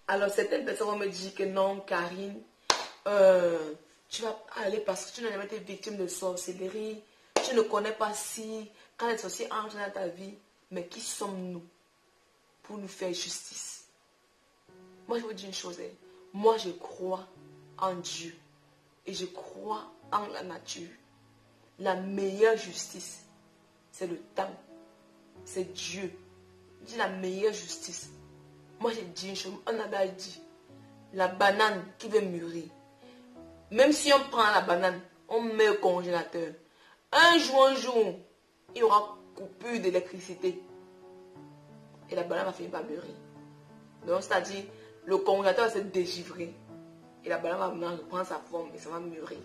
Alors certaines personnes vont me dire que non, Karine, tu vas aller parce que tu n'as jamais été victime de sorcellerie. Tu ne connais pas si, quand les sorciers entrent dans ta vie, mais qui sommes-nous pour nous faire justice? Moi, je vous dis une chose. Moi, je crois en Dieu. Et je crois en la nature. La meilleure justice, c'est le temps. C'est Dieu. Je dis la meilleure justice. Moi, j'ai dit une chose. On a dit, la banane qui veut mûrir. Même si on prend la banane, on met au congélateur. Un jour, il y aura coupure d'électricité. Et la banane va finir par mûrir. Donc, c'est-à-dire, le congélateur va se dégivrer. Et la banane va reprendre sa forme et ça va mûrir.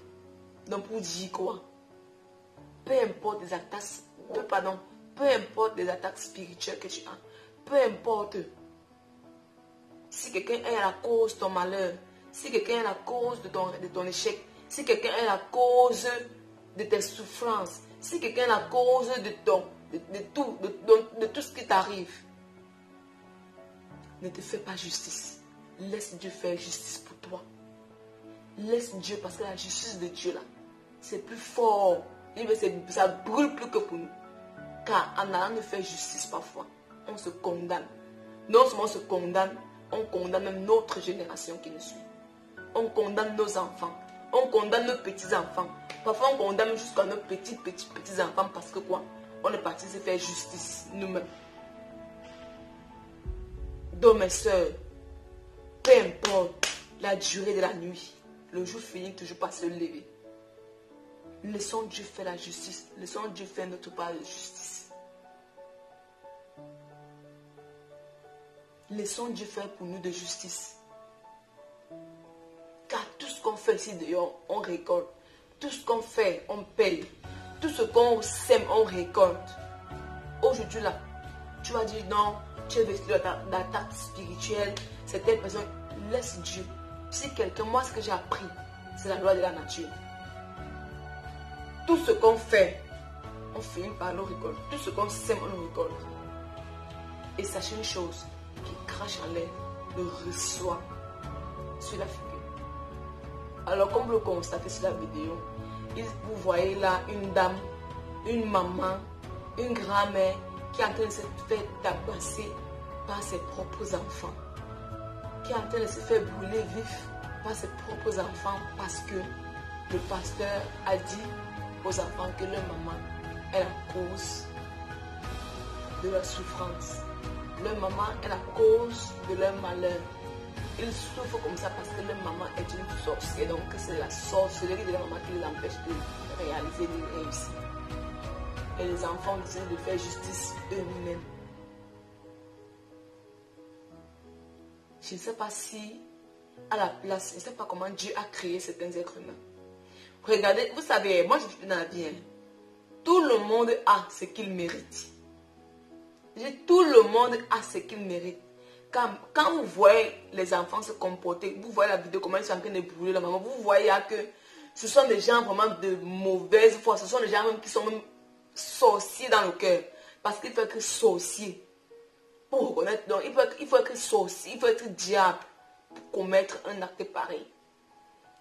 Donc, pour dire quoi? Peu importe les attaques, peu importe les attaques spirituelles que tu as, peu importe si quelqu'un est à la cause de ton malheur, si quelqu'un est à la cause de ton échec, si quelqu'un est à la cause de tes souffrances, si quelqu'un est à la cause de tout ce qui t'arrive, ne te fais pas justice. Laisse Dieu faire justice pour toi. Laisse Dieu, parce que la justice de Dieu là, c'est plus fort. Ça brûle plus que pour nous. Car en allant de faire justice parfois, on se condamne. Non seulement on se condamne, on condamne même notre génération qui nous suit. On condamne nos enfants. On condamne nos petits-enfants. Parfois on condamne jusqu'à nos petits-enfants parce que quoi? On est parti se faire justice nous-mêmes. Donc mes soeurs, peu importe la durée de la nuit, le jour finit toujours par se lever. Laissons Dieu faire la justice. Laissons Dieu faire notre part de justice. Laissons Dieu faire pour nous de justice. Car tout ce qu'on fait ici dehors, on récolte. Tout ce qu'on fait, on paye. Tout ce qu'on sème, on récolte. Aujourd'hui là, tu vas dire non, tu es vesti d'attaque spirituelle. C'est telle personne. Laisse Dieu. Si quelqu'un, moi ce que j'ai appris, c'est la loi de la nature. Tout ce qu'on fait, on finit par le récolte. Tout ce qu'on sème, on le récolte. Et sachez une chose, qui crache en l'air, le reçoit sur la figure. Alors comme vous le constatez sur la vidéo, vous voyez là une dame, une maman, une grand-mère qui est en train de se faire tabasser par ses propres enfants. Qui est en train de se faire brûler vif par ses propres enfants parce que le pasteur a dit aux enfants que leur maman est la cause de leur souffrance. Leur maman est la cause de leur malheur. Ils souffrent comme ça parce que leur maman est une sorcière. Donc c'est la sorcellerie de leur maman qui les empêche de réaliser, de réussir. Et les enfants décident de faire justice eux-mêmes. Je ne sais pas si, à la place, je ne sais pas comment Dieu a créé certains êtres humains. Regardez, vous savez, moi je dis dans la vie, tout le monde a ce qu'il mérite. Tout le monde a ce qu'il mérite. Quand vous voyez les enfants se comporter, vous voyez la vidéo, comment ils sont en train de brûler la maman, vous voyez que ce sont des gens vraiment de mauvaise foi, ce sont des gens même qui sont même sorciers dans le cœur. Parce qu'il faut être sorcier pour reconnaître. Donc il faut être sorcier, il faut être diable pour commettre un acte pareil.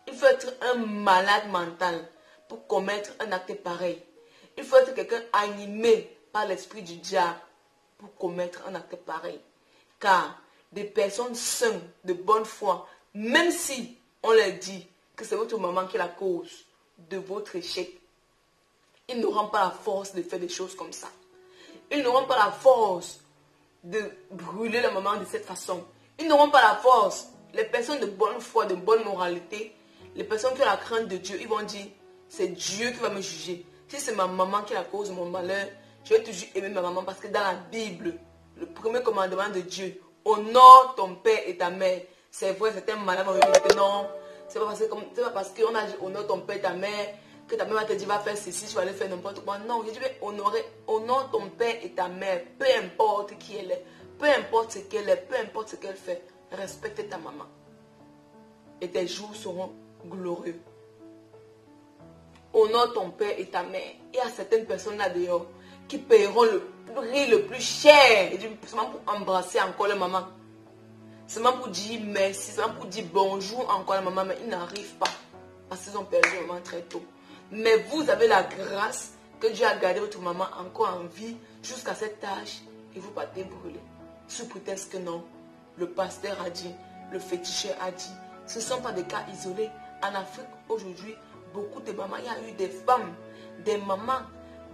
Il faut être un malade mental pour commettre un acte pareil. Il faut être quelqu'un animé par l'esprit du diable pour commettre un acte pareil. Car des personnes saines, de bonne foi, même si on leur dit que c'est votre maman qui est la cause de votre échec, ils n'auront pas la force de faire des choses comme ça. Ils n'auront pas la force de brûler la maman de cette façon. Ils n'auront pas la force. Les personnes de bonne foi, de bonne moralité, les personnes qui ont la crainte de Dieu, ils vont dire, c'est Dieu qui va me juger. Si c'est ma maman qui est la cause de mon malheur, je vais toujours aimer ma maman parce que dans la Bible, le premier commandement de Dieu, honore ton père et ta mère. C'est vrai, certains malades vont me dire que non, c'est pas parce qu'on a dit honore ton père et ta mère que ta mère va te dire va faire ceci, tu vas aller faire n'importe quoi. Non, je dis honore ton père et ta mère, peu importe qui elle est, peu importe ce qu'elle est, peu importe ce qu'elle fait, respecte ta maman. Et tes jours seront glorieux. Honore ton père et ta mère. Il y a certaines personnes là dehors qui paieront le prix le plus cher, et seulement pour embrasser encore leur maman. seulement pour dire merci, seulement pour dire bonjour encore à la maman, mais ils n'arrivent pas parce qu'ils ont perdu la maman très tôt. Mais vous avez la grâce que Dieu a gardé votre maman encore en vie jusqu'à cet âge et vous partez brûler. Sous prétexte que non, le pasteur a dit, le féticheur a dit. Ce ne sont pas des cas isolés. En Afrique aujourd'hui, beaucoup de mamans, il y a eu des femmes, des mamans,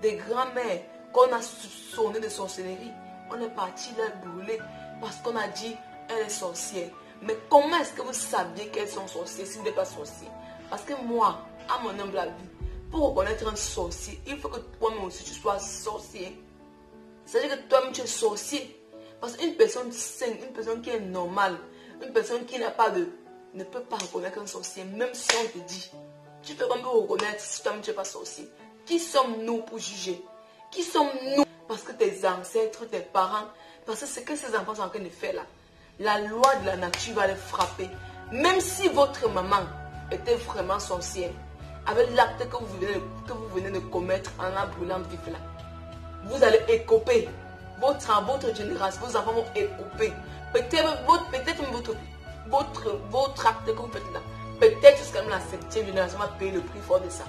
des grands-mères qu'on a soupçonné de sorcellerie. On est parti leur brûler parce qu'on a dit elle est sorcière. Mais comment est-ce que vous saviez qu'elles sont sorcières si vous n'êtes pas sorcier? Parce que moi, à mon humble avis, pour reconnaître un sorcier, il faut que toi-même aussi tu sois sorcier. C'est-à-dire que toi-même tu es sorcier. Parce qu'une personne saine, une personne qui est normale, une personne qui n'a pas de... ne peut pas reconnaître un sorcier, même si on te dit. Tu peux quand même reconnaître si toi-même tu n'es pas sorcier. Qui sommes-nous pour juger? Qui sommes-nous? Parce que tes ancêtres, tes parents, parce que ce que ces enfants sont en train de faire là, la loi de la nature va les frapper. Même si votre maman était vraiment sorcière, avec l'acte que vous venez de commettre en la brûlant vif là, vous allez écoper. Votre génération, vos enfants vont écoper. Peut-être votre acte que vous faites là, peut-être jusqu'à la 7e génération va payer le prix fort de ça.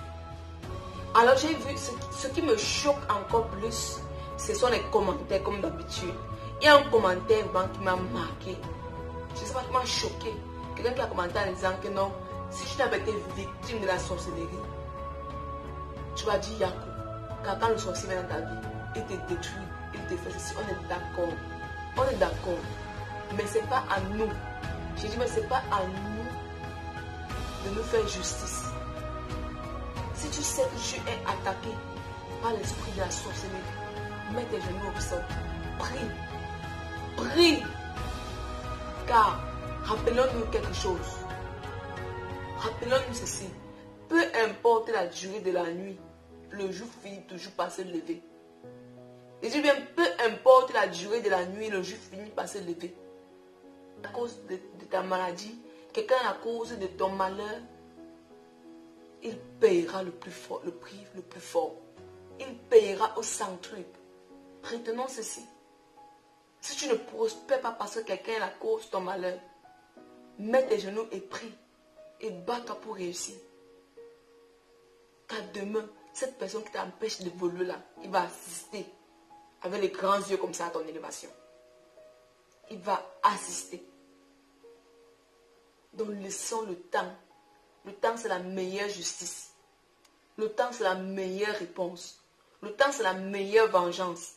Alors j'ai vu, ce qui me choque encore plus, ce sont les commentaires comme d'habitude. Il y a un commentaire qui m'a marqué. Je ne sais pas, qui m'a choqué. Quelqu'un qui a commenté en disant que non, si tu n'avais été victime de la sorcellerie, tu vas dire Yako, car quand le sorcier vient dans ta vie, il te détruit, il te fait ceci. On est d'accord. On est d'accord. Mais ce n'est pas à nous. J'ai dit, mais ce n'est pas à nous de nous faire justice. Si tu sais que tu es attaqué par l'esprit de la sorcellerie, mets tes genoux au sol. Prie. Prie. Car, rappelons-nous quelque chose. Rappelons-nous ceci. Peu importe la durée de la nuit, le jour finit toujours par se lever. Et je dis bien, peu importe la durée de la nuit, le jour finit par se lever. À cause de ta maladie, quelqu'un à cause de ton malheur, il payera le plus fort, le prix le plus fort. Il payera au centuple. Retenons ceci. Si tu ne prospères pas parce que quelqu'un est la cause de ton malheur, mets tes genoux et prie. Et bats-toi pour réussir. Car demain, cette personne qui t'empêche de voler là, il va assister avec les grands yeux comme ça à ton élévation. Il va assister. Donc laissons le temps. Le temps c'est la meilleure justice. Le temps c'est la meilleure réponse. Le temps c'est la meilleure vengeance.